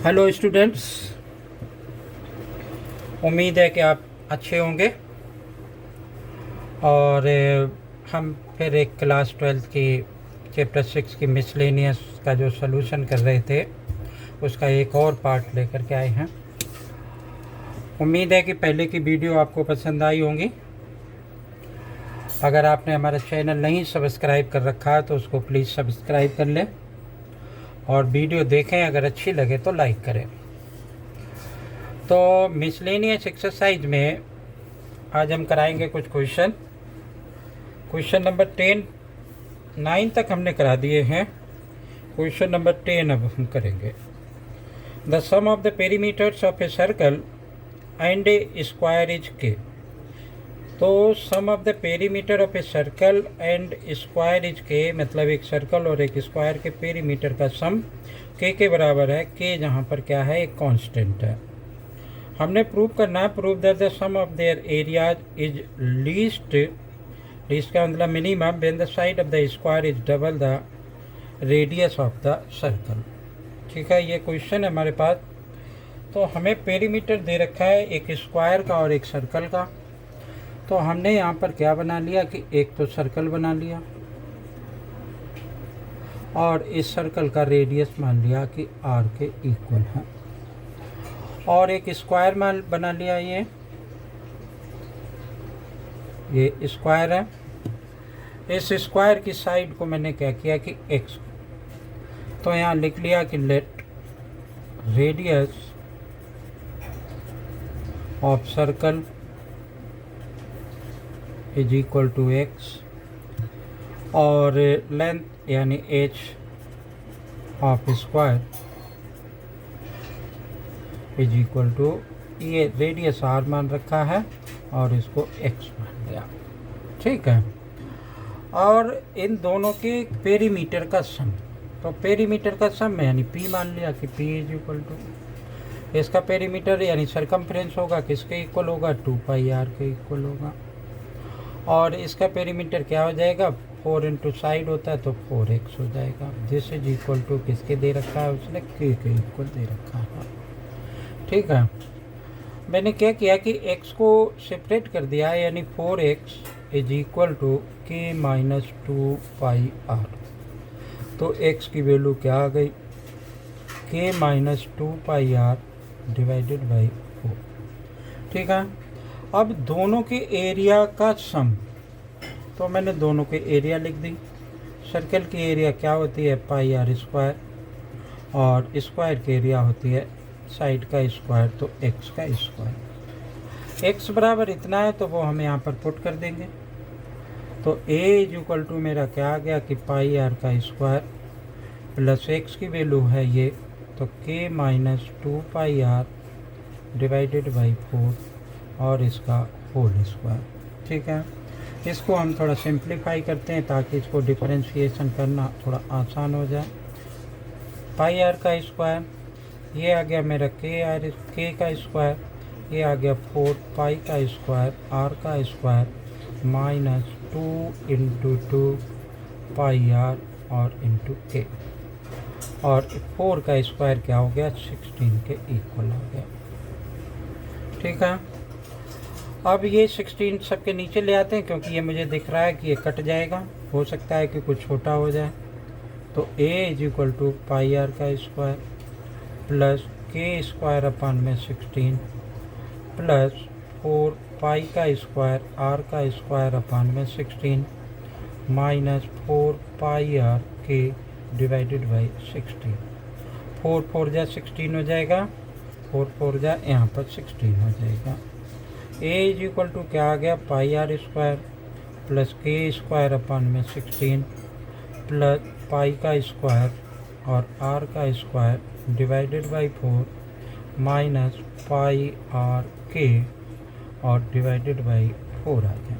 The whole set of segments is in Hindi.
हेलो स्टूडेंट्स, उम्मीद है कि आप अच्छे होंगे। और हम फिर एक क्लास 12th की चैप्टर 6 की मिसलेनियस का जो सलूशन कर रहे थे उसका एक और पार्ट लेकर के आए हैं। उम्मीद है कि पहले की वीडियो आपको पसंद आई होंगी। अगर आपने हमारा चैनल नहीं सब्सक्राइब कर रखा है तो उसको प्लीज़ सब्सक्राइब कर लें और वीडियो देखें। अगर अच्छी लगे तो लाइक करें। तो मिसलेनियस एक्सरसाइज में आज हम कराएंगे कुछ क्वेश्चन नंबर 10 9 तक हमने करा दिए हैं। क्वेश्चन नंबर 10 अब हम करेंगे। The sum of the perimeters of a circle and a square is K. तो sum of the perimeter of a circle and square is K, मतलब एक सर्कल और एक स्क्वायर के पेरीमीटर का सम के बराबर है। के जहाँ पर क्या है, एक कांस्टेंट है। हमने प्रूव करना है, prove that the sum of their areas is least का मतलब minimum when the side of the square is double the radius of the circle. ठीक है, ये क्वेश्चन है हमारे पास। तो हमें पेरीमीटर दे रखा है एक स्क्वायर का और एक सर्कल का। तो हमने यहाँ पर क्या बना लिया कि एक तो सर्कल बना लिया और इस सर्कल का रेडियस मान लिया कि r के इक्वल है, और एक स्क्वायर मान बना लिया। ये स्क्वायर है। इस स्क्वायर की साइड को मैंने क्या किया कि x, तो यहाँ लिख लिया कि let radius of circle is equal to x और लेंथ यानी h of square is equal to, ये रेडियस r मान रखा है और इसको x मान लिया। ठीक है, और इन दोनों के पेरीमीटर का सम, तो पेरीमीटर का सम यानी p मान लिया कि p इज इक्वल टू, इसका पेरीमीटर यानी सरकमफ्रेंस होगा किसके इक्वल होगा, 2πr के इक्वल होगा। और इसका पेरीमीटर क्या हो जाएगा, 4 इंटू साइड होता है तो 4x हो जाएगा। दिस इज इक्वल टू किसके दे रखा है, उसने k के इक्वल दे रखा है। ठीक है, मैंने क्या किया कि x को सेपरेट कर दिया, यानी 4x is equal to k minus 2πr। तो x की वैल्यू क्या आ गई, k minus 2πr divided by 4। ठीक है, अब दोनों के एरिया का सम, तो मैंने दोनों के एरिया लिख दी। सर्कल की एरिया क्या होती है, πr स्क्वायर, और स्क्वायर की एरिया होती है साइड का स्क्वायर, तो x का स्क्वायर। x बराबर इतना है तो वो हम यहाँ पर पुट कर देंगे। तो a इज इक्वल टू मेरा क्या आ गया कि πr का स्क्वायर प्लस x की वैल्यू है ये, तो k minus 2πr divided by 4 और इसका होल स्क्वायर। ठीक है, इसको हम थोड़ा सिंप्लीफाई करते हैं ताकि इसको डिफरेंशिएशन करना थोड़ा आसान हो जाए। πr का स्क्वायर, ये आ गया मेरा k का स्क्वायर, ये आ गया 4π का स्क्वायर r का स्क्वायर माइनस 2 इंटू 2πr और इंटू k, और 4 का स्क्वायर क्या हो गया, 16 के इक्वल हो गया। ठीक है, अब ये 16 सबके नीचे ले आते हैं क्योंकि ये मुझे दिख रहा है कि ये कट जाएगा, हो सकता है कि कुछ छोटा हो जाए। तो a is equal to πr का square plus k square upon में 16 प्लस 4π का स्क्वायर r का स्क्वायर अपन में 16 minus 4πr k divided by 16। 4 4 जा 16 हो जाएगा, 4 4 जा यहाँ पर 16 हो जाएगा। a इज इक्वल टू क्या आ गया, πr square plus k square upon में 16 प्लस π का स्क्वायर और r का square divided by 4 minus πr k और डिवाइडेड बाई 4 आ गया।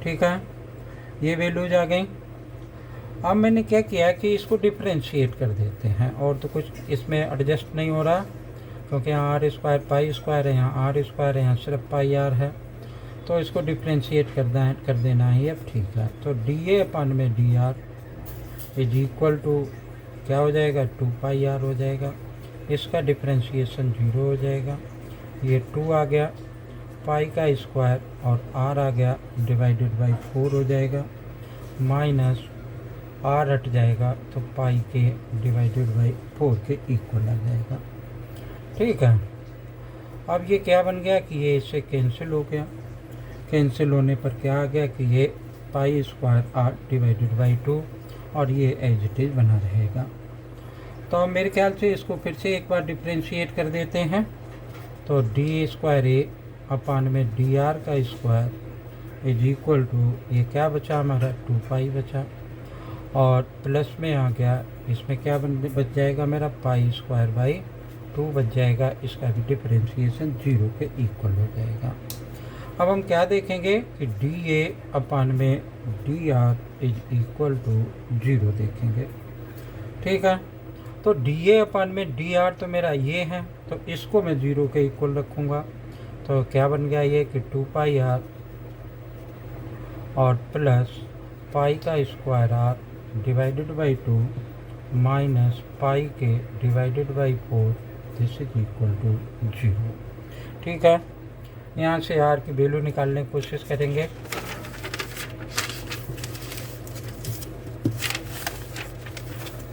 ठीक है, ये वैल्यूज आ गई। अब मैंने क्या किया कि इसको डिफ्रेंशिएट कर देते हैं, और तो कुछ इसमें एडजस्ट नहीं हो रहा क्योंकि यहाँ r स्क्वायर पाई स्क्वायर है, यहाँ r स्क्वायर है, यहाँ सिर्फ πr है, तो इसको डिफ्रेंशिएट कर देना ही अब। ठीक है, तो dA अपन में dr इज इक्वल टू क्या हो जाएगा, 2πr हो जाएगा। इसका डिफरेंशिएशन 0 हो जाएगा, ये 2 आ गया, पाई का स्क्वायर और आर आ गया डिवाइडेड बाई 4 हो जाएगा, माइनस आर हट जाएगा तो पाई के डिवाइडेड बाई 4 के इक्वल आ जाएगा। ठीक है, अब ये क्या बन गया कि ये इससे कैंसिल हो गया, कैंसिल होने पर क्या आ गया कि ये pi square are divided by 2 और ये एज इट इज बना रहेगा। तो मेरे ख्याल से इसको फिर से एक बार डिफ्रेंशिएट कर देते हैं। तो डी स्क्वायर ए अपान में डी आर का स्क्वायर इज इक्वल टू, ये क्या बचा हमारा 2 पाई बचा, और प्लस में आ गया, इसमें क्या बच जाएगा मेरा पाई स्क्वायर बाई 2 बच जाएगा, इसका भी डिफरेंशिएशन 0 के इक्वल हो जाएगा। अब हम क्या देखेंगे कि डी ए अपान में D R is equal to 0 देखेंगे। ठीक है, तो डी ए अपान में डी आर तो मेरा ये है, तो इसको मैं 0 के इक्वल रखूँगा। तो क्या बन गया ये कि 2 पाई आर और प्लस पाई का square are divided by 2 minus pi K divided by 4 this is equal to 0। ठीक है, यहाँ से आर की वैल्यू निकालने की कोशिश करेंगे।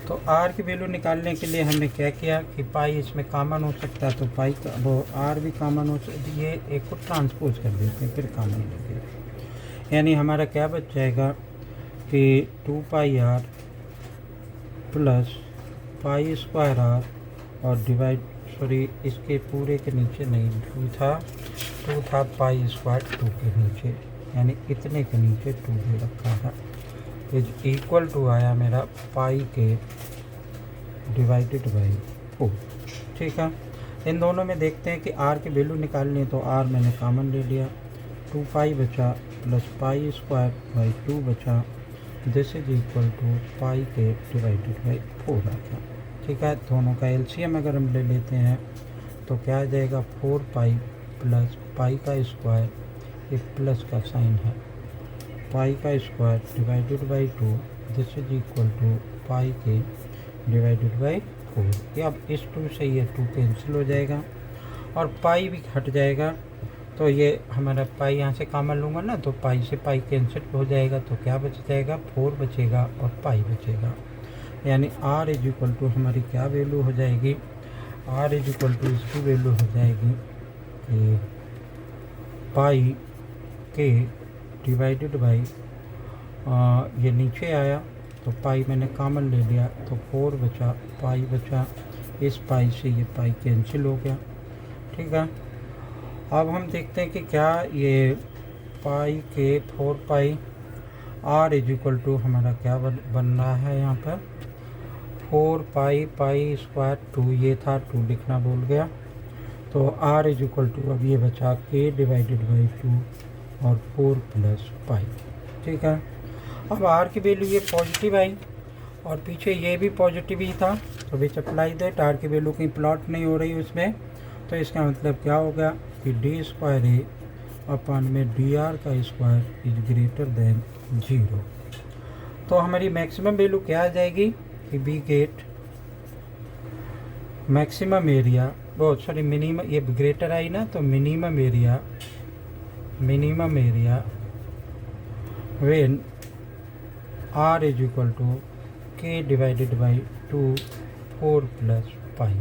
तो आर की वैल्यू निकालने के लिए हमने क्या किया कि पाई इसमें कॉमन हो सकता है, तो पाई का वो आर भी कॉमन हो सकता है, ये एक को ट्रांसपोज कर देते हैं फिर कॉमन लेंगे, यानी हमारा क्या बच जाएगा कि 2 pi r plus pi square r और डिवाइड, सॉरी इसके पूरे के नीचे नहीं, 2 था पाई स्क्वायर 2 के नीचे, यानी इतने के नीचे 2 दे रखा है, इज इक्वल टू आया मेरा पाई के डिवाइडेड बाई 4। ठीक है, इन दोनों में देखते हैं कि आर की वैल्यू निकालनी है, तो आर मैंने कॉमन ले लिया, 2 पाई बचा प्लस पाई स्क्वायर बाई 2 बचा, this is equal to pi K divided by 4 आ गया। ठीक है, दोनों का एलसीएम अगर हम ले लेते हैं तो क्या आ जाएगा 4 पाई प्लस पाई का स्क्वायर, एक प्लस का साइन है, पाई का square divided by 2 this is equal to pi K divided by 4। ये अब इस 2 से ये 2 कैंसिल हो जाएगा और पाई भी हट जाएगा, तो ये हमारा पाई यहाँ से कॉमन लूँगा ना, तो पाई से पाई कैंसिल हो जाएगा, तो क्या बच जाएगा 4 बचेगा और पाई बचेगा, यानी आर इज इक्वल टू हमारी क्या वैल्यू हो जाएगी, आर इज इक्वल टू इसकी वैल्यू हो जाएगी कि पाई के डिवाइडेड बाई, ये नीचे आया तो पाई मैंने कॉमन ले लिया, तो 4 बचा, पाई बचा, इस पाई से ये पाई कैंसिल हो गया। ठीक है, अब हम देखते हैं कि क्या ये पाई के 4 पाई आर इज इक्वल टू हमारा क्या बन रहा है यहाँ पर 4 पाई पाई स्क्वायर 2, ये था 2 लिखना भूल गया, तो आर इज इक्वल टू अब ये बचा के डिवाइडेड बाई 2 और 4 प्लस पाई। ठीक है, अब आर की वैल्यू ये पॉजिटिव आई और पीछे ये भी पॉजिटिव ही था, तो विच अप्लाई दैट आर की वैल्यू कहीं प्लॉट नहीं हो रही उसमें, तो इसका मतलब क्या हो गया कि डी स्क्वायर ए अपान में डी आर का स्क्वायर इज ग्रेटर देन 0। तो हमारी मैक्सिमम वैल्यू क्या आ जाएगी कि बी गेट मैक्सिमम एरिया, बहुत सॉरी मिनिमम, ये ग्रेटर आई ना, तो minimum area when R is equal to K divided by 2 4 plus pi.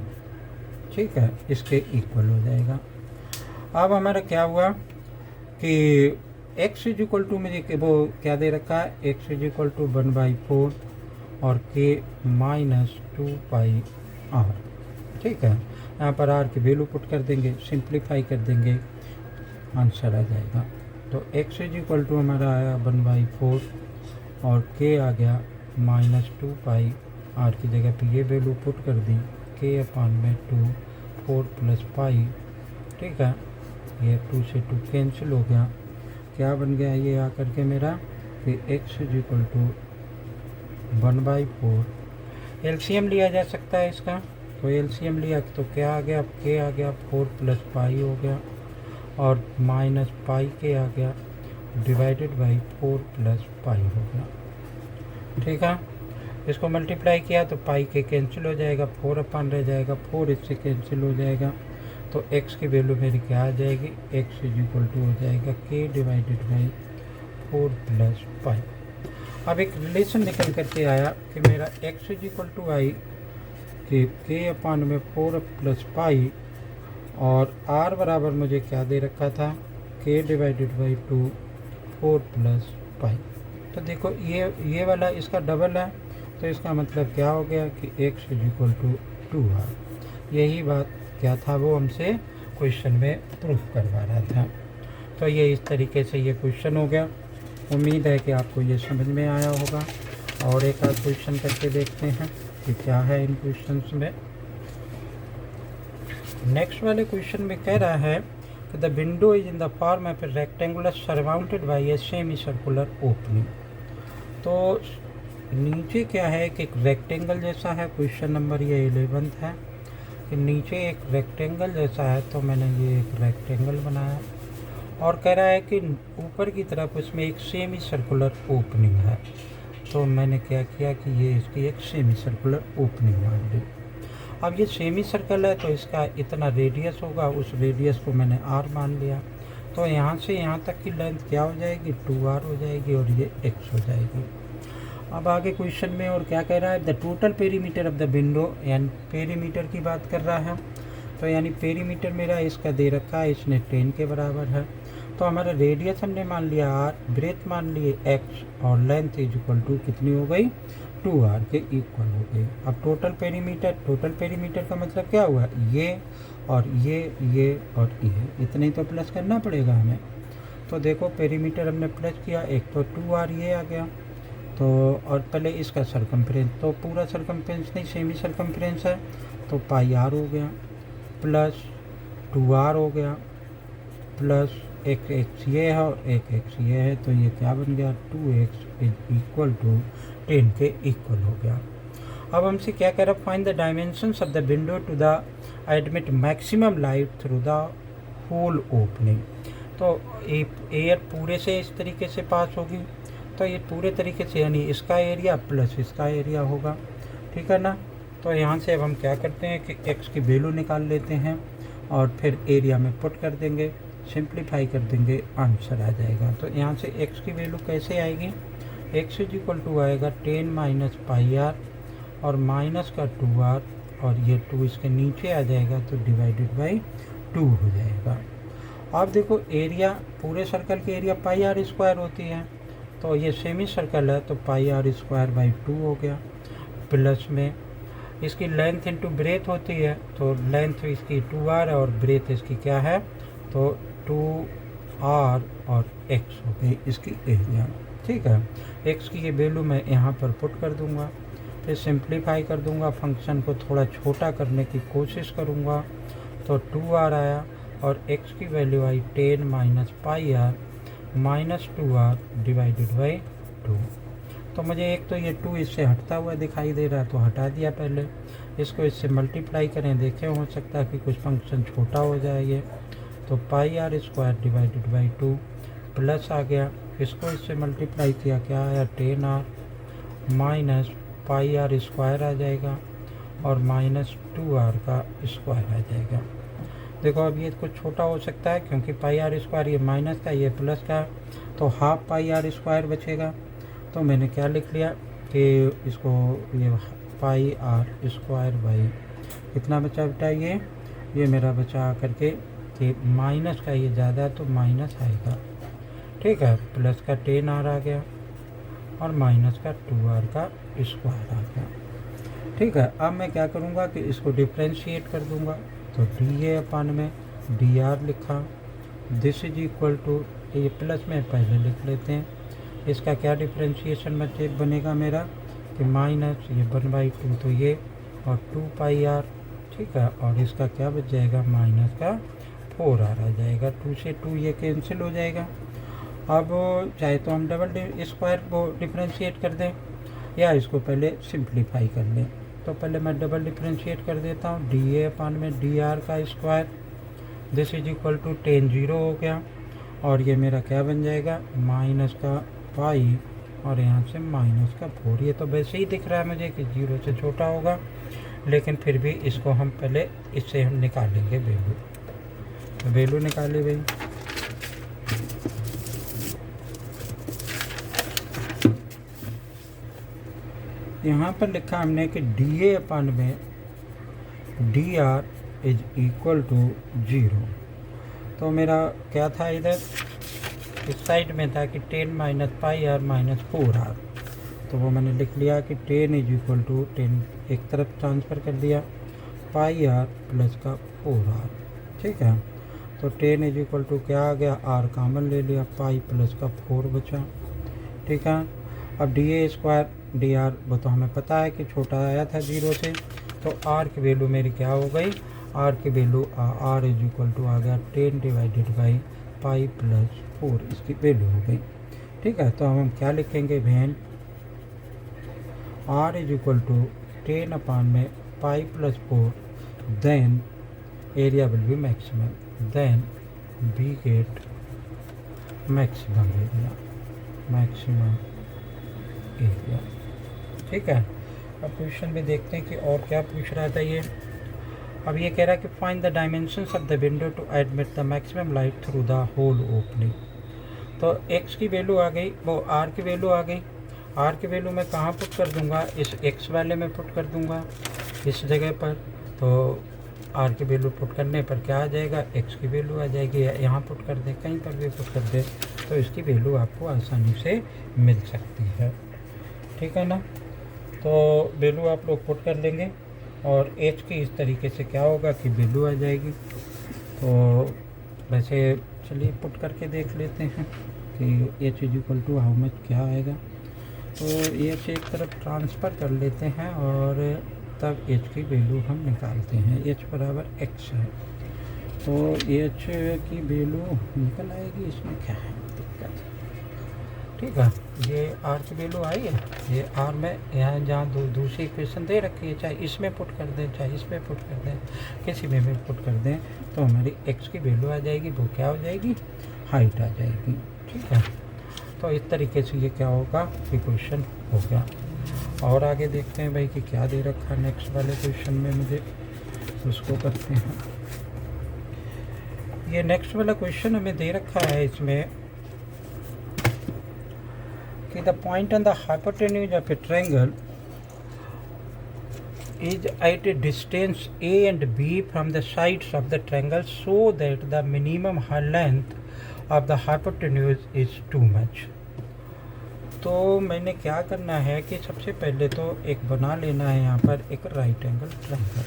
ठीक है, इसके इक्वल हो जाएगा। अब हमारा क्या हुआ कि x इज इक्वल टू मुझे वो क्या दे रखा है, x इज इक्वल टू 1/4 और k माइनस 2 पाई आर। ठीक है, यहाँ पर आर की वैल्यू पुट कर देंगे, सिंप्लीफाई कर देंगे, आंसर आ जाएगा। तो x इज इक्वल टू हमारा आया 1/4 और k आ गया माइनस 2 पाई, आर की जगह पे ये वैल्यू पुट कर दी, k अपान में 2 4 प्लस पाई। ठीक है, ये 2 से 2 कैंसिल हो गया, क्या बन गया ये आकर के मेरा कि x is equal to 1/4, LCM लिया जा सकता है इसका, तो एलसीएम लिया तो क्या आ गया, k आ गया 4 प्लस पाई हो गया और माइनस पाई के आ गया डिवाइडेड बाई 4 प्लस पाई हो गया। ठीक है, इसको मल्टीप्लाई किया तो पाई के कैंसिल हो जाएगा, 4 अपन रह जाएगा, 4 इससे कैंसिल हो जाएगा। तो x की वैल्यू मेरी क्या आ जाएगी, x इज इक्वल टू हो जाएगा k डिवाइडेड बाई 4 प्लस पाई। अब एक रिलेशन निकल करके आया कि मेरा x इज इक्वल टू आई कि k अपान में 4 प्लस पाई, और r बराबर मुझे क्या दे रखा था, k डिवाइडेड बाई 2 4 प्लस पाई। तो देखो ये वाला इसका डबल है, तो इसका मतलब क्या हो गया कि x is equal to 2r। यही बात क्या था वो हमसे क्वेश्चन में प्रूफ करवा रहा था। तो ये इस तरीके से ये क्वेश्चन हो गया। उम्मीद है कि आपको ये समझ में आया होगा। और एक आध क्वेश्चन करके देखते हैं कि क्या है इन क्वेश्चंस में। नेक्स्ट वाले क्वेश्चन में कह रहा है कि the window is in the form of A rectangular surrounded by a semi circular opening. तो नीचे क्या है कि एक रेक्टेंगल जैसा है, क्वेश्चन नंबर ये 11 है कि नीचे एक रेक्टेंगल जैसा है, तो मैंने ये एक रेक्टेंगल बनाया और कह रहा है कि ऊपर की तरफ उसमें एक सेमी सर्कुलर ओपनिंग है। तो मैंने क्या किया कि ये इसकी एक सेमी सर्कुलर ओपनिंग मान ली। अब ये सेमी सर्कल है तो इसका इतना रेडियस होगा, उस रेडियस को मैंने r मान लिया। तो यहाँ से यहाँ तक की लेंथ क्या हो जाएगी, 2r हो जाएगी और ये x हो जाएगी। अब आगे क्वेश्चन में और क्या कह रहा है, the total perimeter of the window, यानी पेरीमीटर की बात कर रहा है। तो यानी पेरीमीटर मेरा इसका दे रखा है, इसने 10 के बराबर है। तो हमारा रेडियस हमने मान लिया r, ब्रेथ मान लिए x और लेंथ इज इक्वल टू कितनी हो गई, 2r के इक्वल हो गई। अब टोटल पेरीमीटर का मतलब क्या हुआ, ये और ये और ये, इतने ही तो प्लस करना पड़ेगा हमें। तो देखो पेरीमीटर हमने प्लस किया, एक तो 2r ये आ गया, तो और पहले इसका सरकमफ्रेंस, तो पूरा सरकमफ्रेंस नहीं सेमी सरकमफ्रेंस है, तो पाई r हो गया प्लस 2r हो गया प्लस एक x ये है और एक x ये है, तो ये क्या बन गया, 2x इज इक्वल टू 10 के इक्वल हो गया। अब हमसे क्या कह रहा है, find the dimensions of the window to the admit maximum light through the whole opening. तो एयर पूरे से इस तरीके से पास होगी, तो ये पूरे तरीके से यानी इसका एरिया प्लस इसका एरिया होगा, ठीक है ना। तो यहाँ से अब हम क्या करते हैं कि x की वैल्यू निकाल लेते हैं और फिर एरिया में पुट कर देंगे, सिंप्लीफाई कर देंगे, आंसर आ जाएगा। तो यहाँ से x की वैल्यू कैसे आएगी, x इज इक्वल टू आएगा 10 माइनस पाई r और माइनस का 2r और ये 2 इसके नीचे आ जाएगा, तो डिवाइडेड बाई 2 हो जाएगा। अब देखो एरिया, पूरे सर्कल की एरिया पाई r स्क्वायर होती है, तो ये सेमी सर्कल है तो पाई r स्क्वायर बाई 2 हो गया। प्लस में इसकी लेंथ इंटू ब्रेथ होती है, तो लेंथ इसकी 2r है और ब्रेथ इसकी क्या है, तो 2r और x हो गई इसकी एरिया, ठीक है। x की ये वैल्यू मैं यहाँ पर पुट कर दूँगा, फिर सिंप्लीफाई कर दूँगा, फंक्शन को थोड़ा छोटा करने की कोशिश करूँगा, तो 2r आया और x की value I 10 minus pi r minus 2r divided by 2। तो मुझे एक तो ये 2 इससे हटता हुआ दिखाई दे रहा है, तो हटा दिया पहले। इसको इससे मल्टीप्लाई करें, देखें हो सकता है कि कुछ फंक्शन छोटा हो जाए ये, तो pi r square divided by 2 plus आ गया, इसको इससे मल्टीप्लाई किया, क्या आया 10r minus pi r square आ जाएगा और माइनस 2r का स्क्वायर आ जाएगा। देखो अब ये कुछ छोटा हो सकता है क्योंकि पाई r स्क्वायर ये माइनस का ये प्लस का, तो हाफ पाई r स्क्वायर बचेगा। तो मैंने क्या लिख लिया कि इसको ये पाई r स्क्वायर बाई कितना बचा बेटा, ये मेरा बचा करके कि माइनस का ये ज़्यादा है तो माइनस आएगा, ठीक है, प्लस का 10r आ गया और माइनस का 2r का स्क्वायर आ गया, ठीक है। अब मैं क्या करूँगा कि इसको डिफ्रेंशिएट कर दूँगा, तो डी अपान में डी आर लिखा, दिस इज इक्वल टू, ये प्लस में पहले लिख लेते हैं, इसका क्या डिफ्रेंशिएशन बनेगा मेरा कि माइनस ये 1/2 तो ये और 2 पाई आर, ठीक है, और इसका क्या बच जाएगा माइनस का 4r आ जाएगा, 2 से 2 ये कैंसिल हो जाएगा। अब चाहे तो हम डबल स्क्वायर को डिफ्रेंशिएट कर दें या इसको पहले सिंप्लीफाई कर लें, तो पहले मैं डबल डिफ्रेंशिएट कर देता हूँ, डी अपान में डी आर का square, this is equal to 10 0 हो गया और ये मेरा क्या बन जाएगा माइनस का पाई और यहाँ से -4। ये तो वैसे ही दिख रहा है मुझे कि 0 से छोटा होगा, लेकिन फिर भी इसको हम पहले इससे हम निकालेंगे वैल्यू। तो वैल्यू निकाले भाई। यहाँ पर लिखा हमने कि DA/में DR इज इक्वल टू 0। तो मेरा क्या था, इधर इस साइड में था कि 10 - πr - 4r। तो वो मैंने लिख लिया कि 10 इज इक्वल टू 10 एक तरफ ट्रांसफ़र कर दिया, πr प्लस का 4r। ठीक है, तो 10 इज इक्वल टू क्या आ गया, r कॉमन ले लिया, पाई प्लस का 4 बचा। ठीक है, अब DA² DR वो तो हमें पता है कि छोटा आया था 0 से, तो r की वैल्यू मेरी क्या हो गई, r की value r is equal to आ गया 10 डिवाइडेड बाई पाई प्लस 4, इसकी वैल्यू हो गई। ठीक है, तो हम क्या लिखेंगे when r is equal to 10 pi plus 4, then area will be maximum, then we get maximum area, maximum area. ठीक है, अब क्वेश्चन में देखते हैं कि और क्या पूछ रहा था ये। अब ये कह रहा है कि find the dimensions of the window to admit the maximum light through the whole opening. तो x की वैल्यू आ गई, वो r की वैल्यू आ गई। r की वैल्यू मैं कहाँ पुट कर दूंगा, इस x वाले में पुट कर दूंगा, इस जगह पर। तो r की वैल्यू पुट करने पर क्या आ जाएगा, x की वैल्यू आ जाएगी। यहाँ पुट कर दें, कहीं पर भी पुट कर दें, तो इसकी वैल्यू आपको आसानी से मिल सकती है। ठीक है ना, तो वैल्यू आप लोग पुट कर लेंगे और h की इस तरीके से क्या होगा कि वैल्यू आ जाएगी। तो वैसे चलिए पुट करके देख लेते हैं कि h is equal to how much क्या आएगा। तो h एक तरफ ट्रांसफ़र कर लेते हैं और तब h की वैल्यू हम निकालते हैं। h बराबर x है, तो h की वैल्यू निकल आएगी, इसमें क्या है दिक्कत। ठीक है, ये r की वैल्यू आई है, ये r में यहाँ जहाँ दूसरी इक्वेशन दे रखी है, चाहे इसमें पुट कर दें चाहे इसमें पुट कर दें, किसी में भी पुट कर दें, तो हमारी x की वैल्यू आ जाएगी, वो क्या हो जाएगी, हाइट आ जाएगी। ठीक है, तो इस तरीके से ये क्या होगा कि क्वेश्चन हो गया। और आगे देखते हैं भाई कि क्या दे रखा है नेक्स्ट वाले क्वेश्चन में मुझे, उसको करते हैं। ये नेक्स्ट वाला क्वेश्चन हमें दे रखा है इसमें कि the point on the hypotenuse of A triangle is at a distance a and b from the sides of the triangle so that the minimum length of the hypotenuse is too much। तो मैंने क्या करना है कि सबसे पहले तो एक बना लेना है यहाँ पर एक राइट एंगल ट्रायंगल,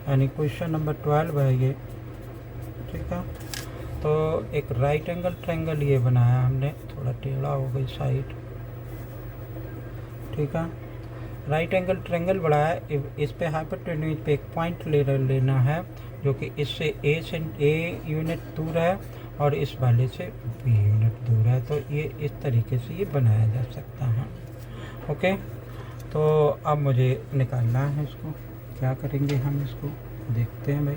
यानी क्वेश्चन नंबर 12 है ये। ठीक है, तो एक राइट एंगल ट्रायंगल ये बनाया हमने, थोड़ा टेढ़ा हो गई साइड। ठीक है, राइट एंगल ट्रायंगल बनाया, इस पे हाइपोटेन्यूज पे एक पॉइंट लेना है जो कि इससे ए यूनिट दूर है और इस वाले से b यूनिट दूर है। तो ये इस तरीके से ये बनाया जा सकता है। ओके, तो अब मुझे निकालना है इसको, क्या करेंगे हम इसको देखते हैं भाई।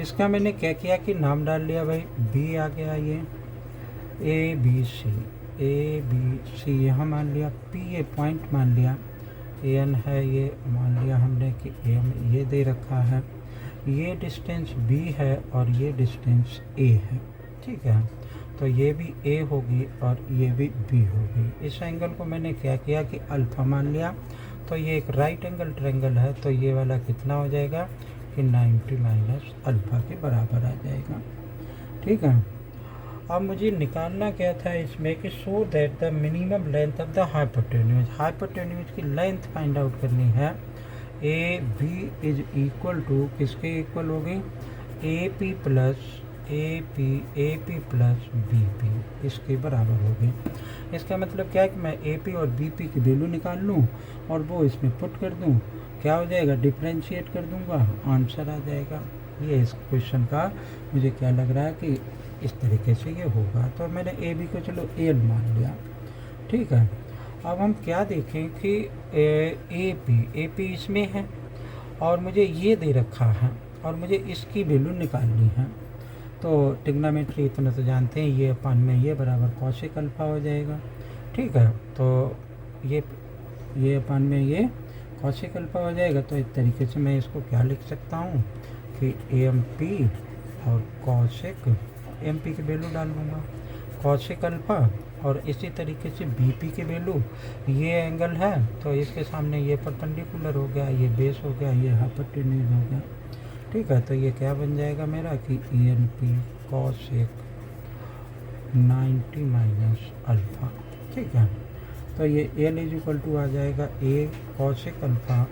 इसका मैंने क्या किया कि नाम डाल लिया भाई, b आ गया, ये ए बी सी यहाँ मान लिया, p ये पॉइंट मान लिया, an है ये मान लिया हमने कि m ये दे रखा है, ये डिस्टेंस b है और ये डिस्टेंस a है। ठीक है, तो ये भी a होगी और ये भी b होगी। इस एंगल को मैंने क्या किया कि अल्फ़ा मान लिया, तो ये एक राइट एंगल ट्रायंगल है, तो ये वाला कितना हो जाएगा कि 90 माइनस अल्फ़ा के बराबर आ जाएगा। ठीक है, अब मुझे निकालना क्या था इसमें कि so that the minimum length of the hypotenuse की लेंथ फाइंड आउट करनी है। A B is equal to किसके इक्वल हो गई, A P plus B P, इसके बराबर हो गई। इसका मतलब क्या है कि मैं ए पी और बी पी की वैल्यू निकाल लूँ और वो इसमें पुट कर दूँ, क्या हो जाएगा, डिफ्रेंशिएट कर दूँगा, आंसर आ जाएगा। ये इस क्वेश्चन का मुझे क्या लग रहा है कि इस तरीके से ये होगा। तो मैंने ए बी को चलो एल मान लिया। ठीक है, अब हम क्या देखें कि ए पी इसमें है और मुझे ये दे रखा है और मुझे इसकी वैल्यू निकालनी है। तो ट्रिग्नोमेट्री इतना तो जानते हैं, ये अपन में ये बराबर कॉसेक अल्फ़ा हो जाएगा। ठीक है। तो ये अपन में ये कॉशिक अल्फा हो जाएगा। तो इस तरीके से मैं इसको क्या लिख सकता हूँ कि एम पी और कॉशिक, एम पी की वैल्यू डाल दूँगा कॉशिक अल्फा, और इसी तरीके से बी पी की वैल्यू, ये एंगल है तो इसके सामने ये परपेंडिकुलर हो गया, ये बेस हो गया, ये हाइपोटेन्यूज हो गया। ठीक है। तो ये क्या बन जाएगा मेरा कि A N P cosec 90 minus alpha. ठीक है। तो ये एल इज इक्वल टू आ जाएगा ए कॉशिक अल्फ़ा,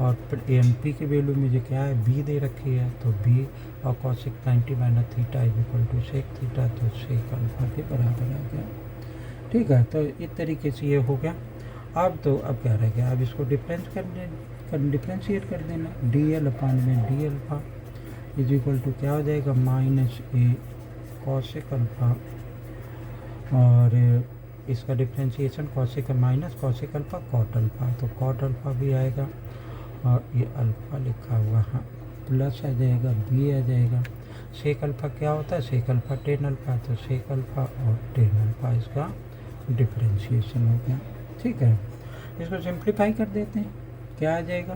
और फिर एम पी की वैल्यू मुझे क्या है बी दे रखी है, तो बी और cosec 90 minus theta is equal to sec theta, तो सेक अल्फ़ा के बराबर आ गया। ठीक है। तो इस तरीके से ये हो गया। अब क्या रह गया, अब इसको डिफ्रेंशिएट कर देना, डी एल अपान में D alpha is equal to क्या हो जाएगा माइनस ए कॉशिक अल्फ़ा, और इसका differentiation cosec minus cosec alpha cot alpha, तो कॉट अल्फ़ा भी आएगा, और ये अल्फ़ा लिखा हुआ हाँ प्लस आ जाएगा, बी आ जाएगा। सेक अल्फ़ा क्या होता है, सेक अल्फ़ा टेन अल्फ़ा, तो सेक अल्फ़ा और टेन अल्फ़ा इसका डिफ्रेंशिएशन हो गया। ठीक है। इसको सिंप्लीफाई कर देते हैं, क्या आ जाएगा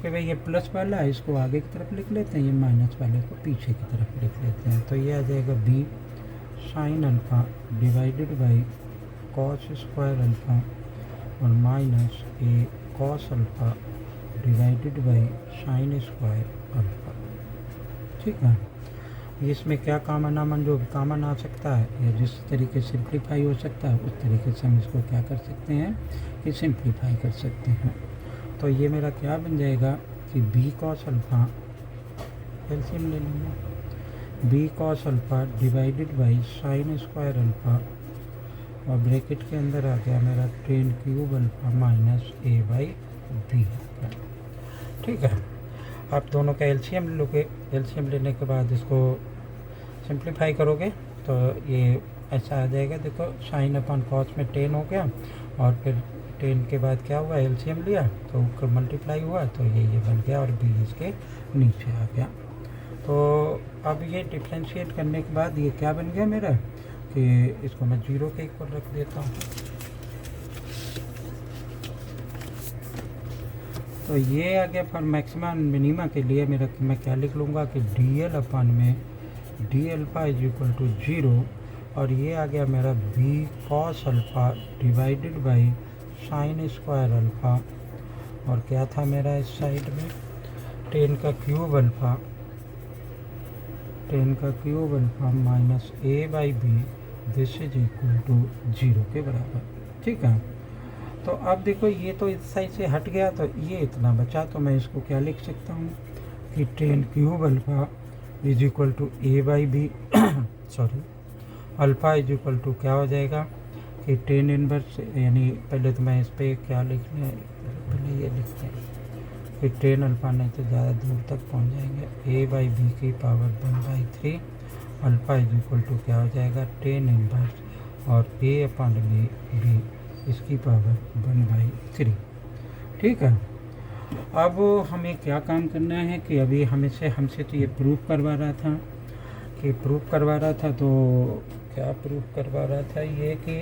कि भाई ये प्लस वाला है इसको आगे की तरफ लिख लेते हैं, ये माइनस वाले को पीछे की तरफ लिख लेते हैं। तो ये आ जाएगा B sine alpha divided by cos square alpha और minus A cos alpha divided by sine square alpha. ठीक है। इसमें क्या कॉमन जो कॉमन आ सकता है या जिस तरीके से सिंप्लीफाई हो सकता है उस तरीके से हम इसको क्या कर सकते हैं कि सिंप्लीफाई कर सकते हैं। तो ये मेरा क्या बन जाएगा कि बी कॉस अल्फ़ा, एलसीएम ले लेंगे, B cos alpha divided by sine square alpha, और ब्रैकेट के अंदर आ गया मेरा tan cube alpha minus A by B. ठीक है। आप दोनों का एलसीएम लोगे, एलसीएम लेने के बाद इसको सिंप्लीफाई करोगे तो ये ऐसा आ जाएगा। देखो साइन अपन कॉस में 10 हो गया, और फिर 10 के बाद क्या हुआ एलसीएम लिया तो मल्टीप्लाई हुआ, तो ये बन गया, और बी इसके नीचे आ गया। तो अब ये डिफ्रेंशिएट करने के बाद ये क्या बन गया मेरा कि इसको मैं 0 के इक्वल रख देता हूँ। तो ये आ गया फॉर मैक्सिमम मिनिमा के लिए मेरा मैं क्या लिख लूँगा कि डी एल अपन में D alpha is equal to 0, और ये आ गया मेरा B cos alpha divided by sine square alpha, और क्या था मेरा इस साइड में 10 का क्यूब अल्फ़ा, 10 का cube alpha minus A by B, this is equal to 0 के बराबर। ठीक है। तो अब देखो ये तो इस साइड से हट गया, तो ये इतना बचा, तो मैं इसको क्या लिख सकता हूँ कि 10 cube alpha is equal to A by B, sorry alpha is equal to क्या हो जाएगा कि 10 इनवर्स, यानी पहले तो मैं इस पर क्या लिखने, पहले ये लिखते हैं कि 10 अल्फ़ा नहीं तो ज़्यादा दूर तक पहुँच जाएंगे, ए बाई बी की power 1/3 alpha is equal to क्या हो जाएगा 10 इनवर्स, और ए अपॉन बी इसकी पावर 1/3। ठीक है। अब हमें क्या काम करना है कि अभी हमसे तो ये प्रूफ करवा रहा था तो क्या प्रूफ करवा रहा था ये कि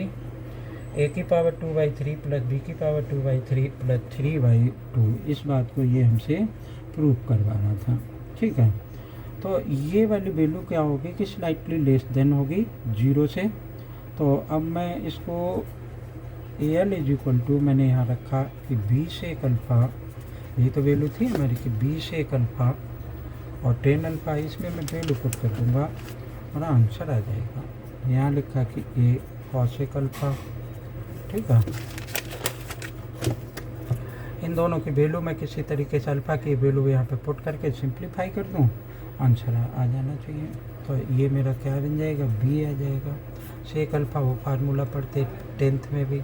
ए की पावर 2/3 प्लस बी की पावर 2/3 प्लस 3/2, इस बात को ये हमसे प्रूफ करवा रहा था। ठीक है। तो ये वाली वैल्यू क्या होगी कि स्लाइटली लेस देन होगी 0 से। तो अब मैं इसको A L is equal to मैंने यहाँ रखा कि बी सेक अल्फ़ा, ये तो वैल्यू थी हमारी कि बी सेक अल्फ़ा और 10 अल्फ़ा, इसमें मैं वैल्यू पुट कर दूँगा और आंसर आ जाएगा। यहाँ लिखा कि ए कॉसेक अल्फ़ा। ठीक है। इन दोनों की वैल्यू मैं किसी तरीके से अल्फ़ा की वैल्यू यहाँ पे पुट करके सिंप्लीफाई कर दूँ, आंसर आ जाना चाहिए। तो ये मेरा क्या बन जाएगा बी आ जाएगा। सेक अल्फ़ा वो फार्मूला पढ़ते 10th में भी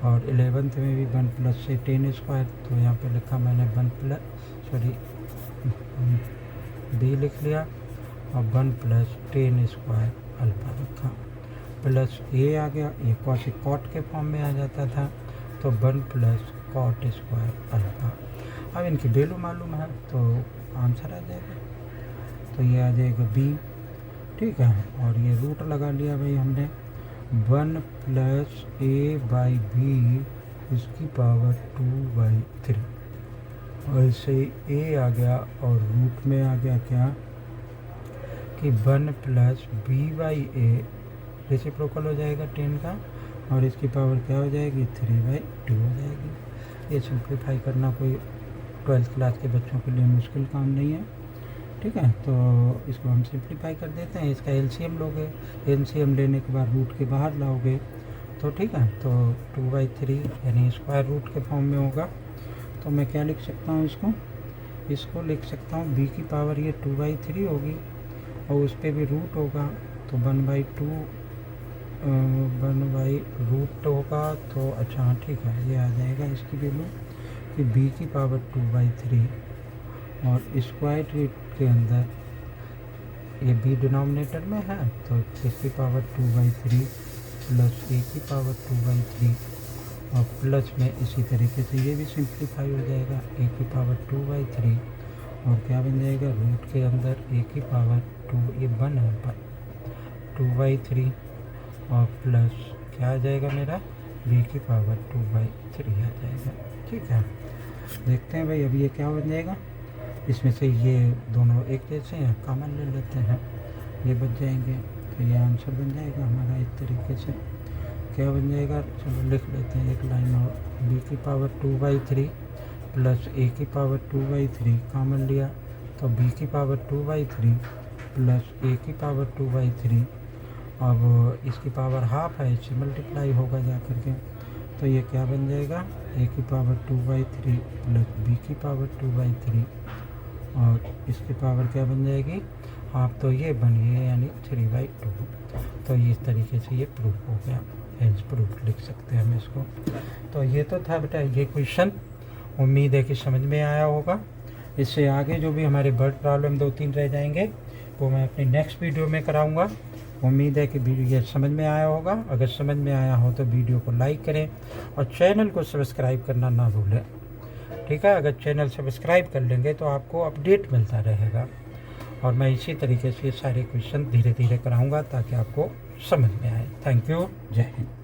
और 11th में भी 1 प्लस से 10 स्क्वायर, तो यहाँ पे लिखा मैंने 1 प्लस बी लिख लिया और 1 प्लस 10 स्क्वायर अल्फ़ा लिखा, प्लस ए आ गया, ये कॉशिक कॉट के फॉर्म में आ जाता था, तो 1 प्लस कॉट स्क्वायर अल्फ़ा। अब इनकी वैल्यू मालूम है तो आंसर आ जाएगा। तो ये आ जाएगा बी। ठीक है। और ये रूट लगा लिया भाई हमने 1 प्लस ए बाई बी इसकी पावर 2/3, और इससे ए आ गया और रूट में आ गया क्या कि 1 plus B by A reciprocal हो जाएगा 10 का, और इसकी पावर क्या हो जाएगी 3/2 हो जाएगी। ये सिंप्लीफाई करना कोई 12th क्लास के बच्चों के लिए मुश्किल काम नहीं है, ठीक है। तो इसको हम सिंप्लीफाई कर देते हैं। इसका एलसीएम लोगे, एलसीएम लेने के बाद रूट के बाहर लाओगे तो ठीक है, तो 2/3 यानी स्क्वायर रूट के फॉर्म में होगा। तो मैं क्या लिख सकता हूँ, इसको लिख सकता हूँ b की पावर ये 2/3 होगी, और उस पर भी रूट होगा तो 1/2 1/रूट होगा। तो अच्छा हाँ ठीक है, ये आ जाएगा इसकी वैल्यू कि b की पावर 2/3, और स्क्वायर रूट के अंदर ये b डिनोमिनेटर में है तो इसकी पावर 2/3 प्लस a की पावर 2/3, और प्लस में इसी तरीके से ये भी सिंप्लीफाई हो जाएगा a की पावर 2/3, और क्या बन जाएगा रूट के अंदर a की पावर 2, ये 1 है 2/3, और प्लस क्या आ जाएगा मेरा b की पावर 2/3 आ जाएगा, ठीक है। देखते हैं भाई अभी ये क्या बन जाएगा, इसमें से ये दोनों एक जैसे हैं, कॉमन ले लेते हैं, ये बच जाएंगे तो ये आंसर बन जाएगा हमारा। इस तरीके से क्या बन जाएगा, चलो लिख लेते हैं एक लाइन और, b की पावर 2/3 प्लस a की पावर 2/3 कॉमन लिया तो b की पावर 2/3 प्लस a की पावर 2/3, अब इसकी पावर हाफ है, इससे मल्टीप्लाई होगा जा करके, तो ये क्या बन जाएगा a की पावर 2/3 प्लस b की पावर 2/3, और इसकी पावर क्या बन जाएगी हाफ, तो ये बनी है यानी 3/2। तो इस तरीके से ये प्रूफ हो गया, हेंस प्रूफ लिख सकते हैं हम इसको। तो ये तो था बेटा ये क्वेश्चन, उम्मीद है कि समझ में आया होगा। इससे आगे जो भी हमारे वर्ड प्रॉब्लम 2-3 रह जाएंगे वो मैं अपनी नेक्स्ट वीडियो में कराऊंगा। उम्मीद है कि वीडियो ये समझ में आया होगा। अगर समझ में आया हो तो वीडियो को लाइक करें और चैनल को सब्सक्राइब करना ना भूलें, ठीक है। अगर चैनल सब्सक्राइब कर लेंगे तो आपको अपडेट मिलता रहेगा, और मैं इसी तरीके से सारे क्वेश्चन धीरे धीरे कराऊंगा ताकि आपको समझ में आए। थैंक यू, जय हिंद।